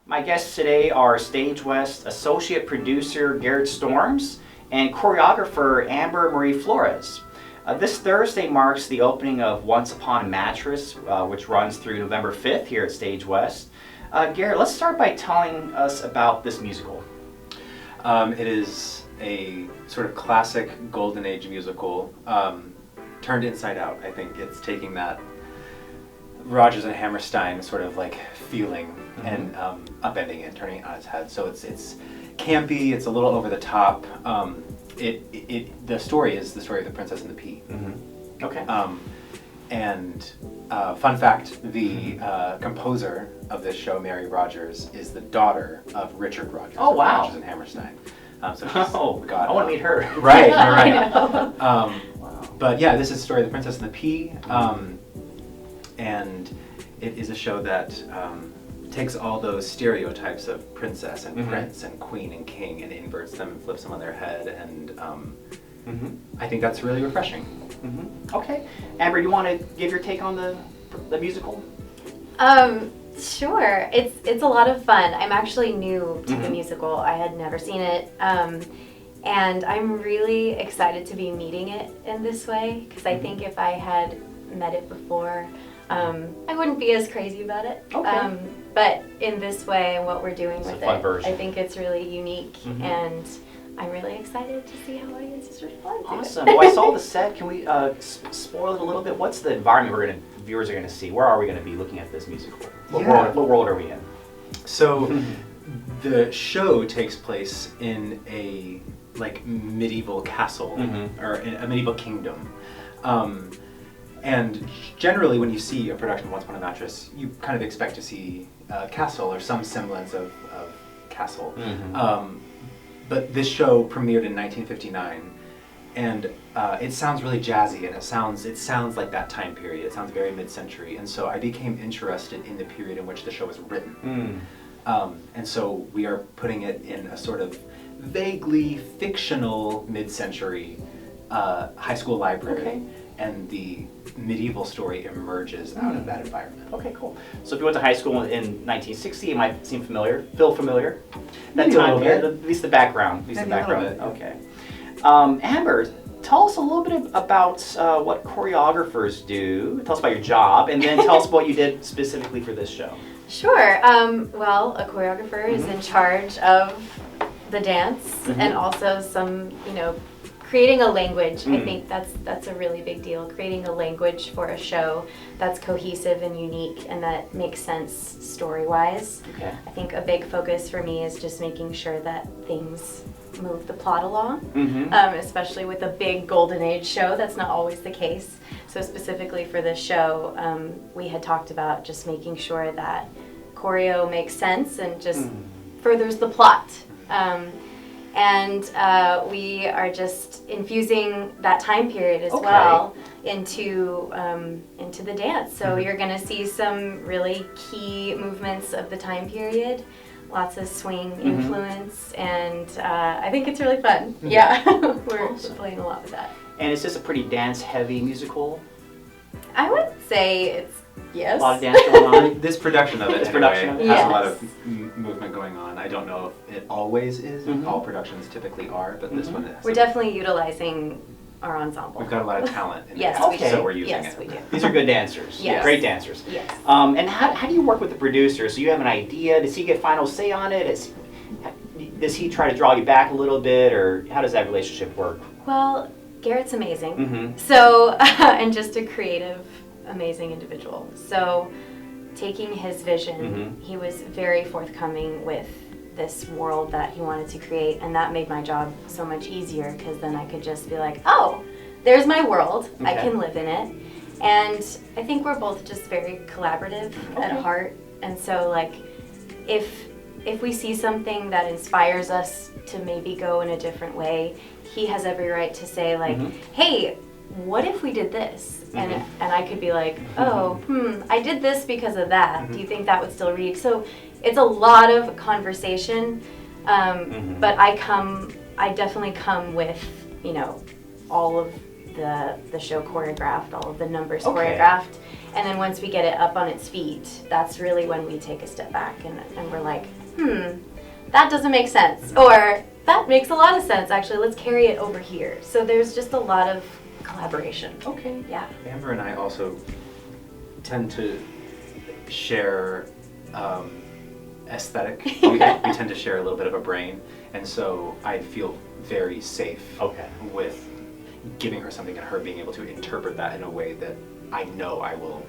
My guests today are Stage West Associate Producer Garrett Storms and choreographer Amber Marie Flores. This Thursday marks the opening of Once Upon a Mattress, which runs through November 5th here at Stage West. Garrett, let's start by telling us about this musical. It is a sort of classic golden age musical, turned inside out. I think it's taking that Rodgers and Hammerstein sort of like feeling and upending it, turning it on its head. So it's campy, it's a little over the top. The story is the story of the Princess and the Pea. Okay. And fun fact, the composer of this show, Mary Rodgers, is the daughter of Richard Rodgers Oh, of wow. Rodgers and Hammerstein. So I want to meet her. Right, right. Wow. But yeah, this is the story of the Princess and the Pea, and it is a show that takes all those stereotypes of princess and prince and queen and king and inverts them and flips them on their head, and I think that's really refreshing. Okay. Amber, you want to give your take on the musical? Sure. It's a lot of fun. I'm actually new to the musical. I had never seen it. And I'm really excited to be meeting it in this way, because I think if I had met it before, I wouldn't be as crazy about it. Okay. But in this way and what we're doing It's with a fun it, version. I think it's really unique, and I'm really excited to see how audiences respond to it. Awesome. Well, I saw the set. Can we spoil it a little bit? What's the environment viewers are going to see? Where are we going to be looking at this musical? What world are we in? So the show takes place in a like medieval castle or in a medieval kingdom. And generally when you see a production of Once Upon a Mattress, you kind of expect to see a castle or some semblance of castle. But this show premiered in 1959, and it sounds really jazzy, and it sounds like that time period. It sounds very mid-century, and so I became interested in the period in which the show was written. And so we are putting it in a sort of vaguely fictional mid-century high school library. Okay. And the medieval story emerges out of that environment. Okay, cool. So if you went to high school in 1960, it might feel familiar. Maybe a little bit. At least the background. Maybe a little bit. Okay. Amber, tell us a little bit about what choreographers do. Tell us about your job, and then tell us what you did specifically for this show. Sure. Well, a choreographer is in charge of the dance and also some, creating a language. I think that's a really big deal. Creating a language for a show that's cohesive and unique and that makes sense story-wise. Okay. I think a big focus for me is just making sure that things move the plot along, especially with a big golden age show. That's not always the case. So specifically for this show, we had talked about just making sure that choreo makes sense and just furthers the plot. And we are just infusing that time period as well into the dance. So you're going to see some really key movements of the time period, lots of swing influence, and I think it's really fun. Yeah, we're playing a lot with that. And is this a pretty dance-heavy musical? I would say it's yes. A lot of dance going on. This production of it This production of it. has a lot Yes. of movement going on. I don't know if it always is, all productions typically are, but this one is. We're definitely utilizing our ensemble. We've got a lot of talent in Yes, it, we do. so we're using Yes, it. we do. These are good dancers. Yes. Great dancers. Yes. And how do you work with the producer? So you have an idea. Does he get final say on it? Does he try to draw you back a little bit, or how does that relationship work? Well, Garrett's amazing. So, and just a creative, amazing individual. So, taking his vision, he was very forthcoming with this world that he wanted to create, and that made my job so much easier, because then I could just be like, oh, there's my world. I can live in it. And I think we're both just very collaborative at heart. And so, like, if we see something that inspires us to maybe go in a different way, he has every right to say, like, hey, what if we did this? And I could be like, oh, I did this because of that. Do you think that would still read? So it's a lot of conversation, but I definitely come with, all of the show choreographed, all of the numbers Okay. choreographed. And then once we get it up on its feet, that's really when we take a step back and we're like, that doesn't make sense. Or that makes a lot of sense, actually. Let's carry it over here. So there's just a lot of collaboration. Okay. Yeah. Amber and I also tend to share aesthetic. We tend to share a little bit of a brain, and so I feel very safe with giving her something and her being able to interpret that in a way that I know I will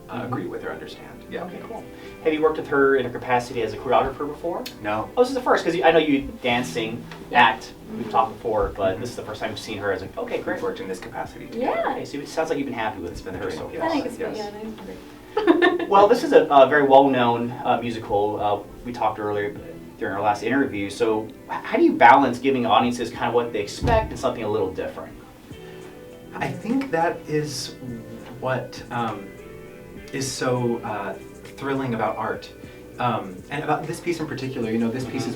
agree with or understand. Yeah. Okay, cool. Have you worked with her in her capacity as a choreographer before? No. Oh, this is the first, because I know you dance, sing, act. We've talked before, but this is the first time we've seen her as like, okay, great. We've worked in this capacity. Yeah. Okay, so it sounds like you've been happy with It's been her great. so Yes. far. I think it's Yes. yeah. Well, this is a very well-known musical. We talked earlier during our last interview. So how do you balance giving audiences kind of what they expect and something a little different? I think that is what is so thrilling about art, and about this piece in particular. You know, this piece is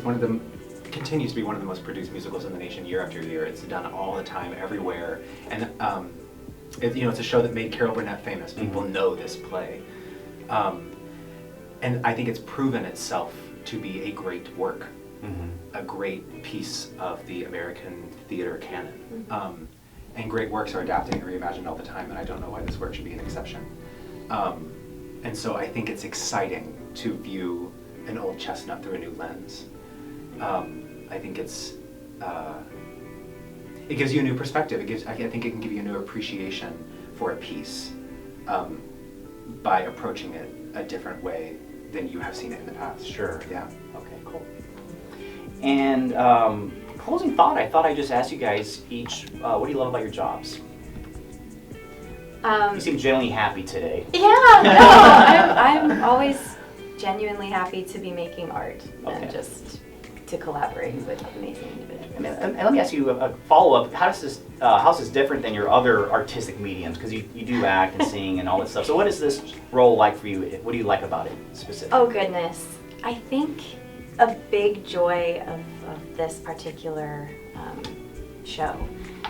continues to be one of the most produced musicals in the nation year after year. It's done all the time, everywhere, and it's a show that made Carol Burnett famous. People know this play, and I think it's proven itself to be a great work, a great piece of the American theater canon. And great works are adapted and reimagined all the time, and I don't know why this work should be an exception. And so I think it's exciting to view an old chestnut through a new lens. I think it gives you a new perspective. I think it can give you a new appreciation for a piece by approaching it a different way than you have seen it in the past. Sure. Yeah. Okay, cool. And closing thought, I thought I'd just ask you guys each, what do you love about your jobs? You seem genuinely happy today. Yeah, no, I'm always genuinely happy to be making art and just to collaborate with amazing individuals. And let me ask you a follow-up. How's this different than your other artistic mediums? Because you do act and sing and all that stuff. So what is this role like for you? What do you like about it specifically? Oh goodness. I think a big joy of this particular show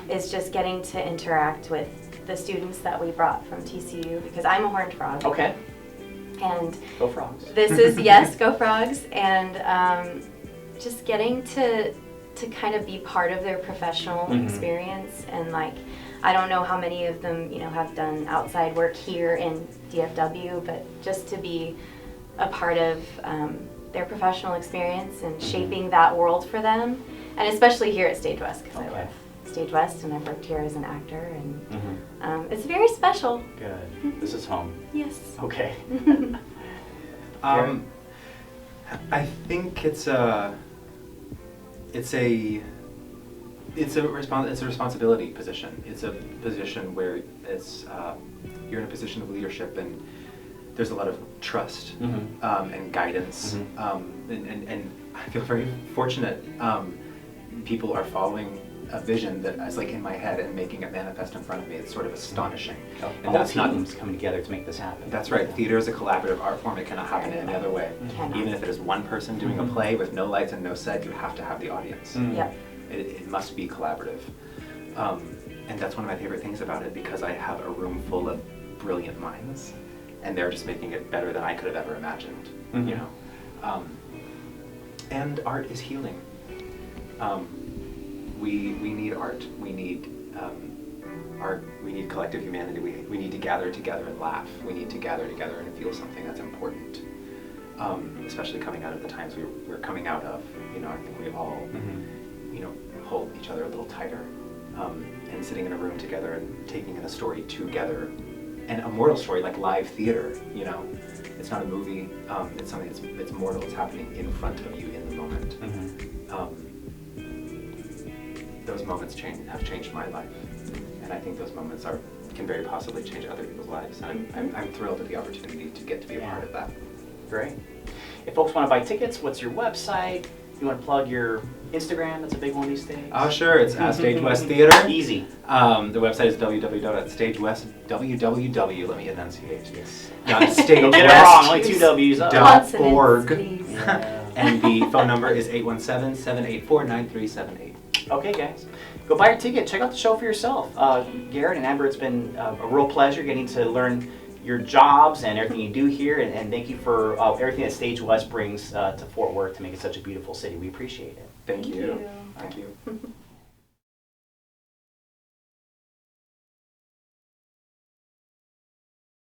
is just getting to interact with the students that we brought from TCU, because I'm a horned frog. Okay. And Go Frogs. this is, yes, go Frogs, and just getting to kind of be part of their professional experience. And like, I don't know how many of them, have done outside work here in DFW, but just to be a part of their professional experience and shaping that world for them, and especially here at Stage West, because I love Stage West and I've worked here as an actor, and it's very special. Good. This is home. Yes. Okay. I think it's a responsibility position. It's a position where you're in a position of leadership, and there's a lot of trust and guidance, and I feel very fortunate. People are following a vision that is like in my head and making it manifest in front of me. It's sort of astonishing. And that's teams coming together to make this happen. That's right. Theater is a collaborative art form. It cannot happen in any other way. Even if it is one person doing a play with no lights and no set, you have to have the audience. Yep. It must be collaborative. And that's one of my favorite things about it, because I have a room full of brilliant minds, and they're just making it better than I could have ever imagined. And art is healing. We need art. We need art. We need collective humanity. We need to gather together and laugh. We need to gather together and feel something that's important. Especially coming out of the times we're coming out of. I think we all, hold each other a little tighter, and sitting in a room together and taking in a story together, and a mortal story like live theater. It's not a movie. It's something that's mortal. It's happening in front of you in the moment. Those moments have changed my life, and I think those moments can very possibly change other people's lives. And I'm thrilled at the opportunity to get to be a part of that. Great. If folks want to buy tickets, what's your website? You want to plug your Instagram? That's a big one these days. Oh, sure. It's at Stage West Theater. Easy. The website is www.stagewest.org. Let me enunciate. Yes. Don't get it wrong. Only two W's. Consonants, please. And the phone number is 817-784-9378. Okay, guys. Go buy your ticket. Check out the show for yourself. Garrett and Amber, it's been a real pleasure getting to learn your jobs and everything you do here. And thank you for everything that Stage West brings to Fort Worth to make it such a beautiful city. We appreciate it. Thank you. you. Thank you.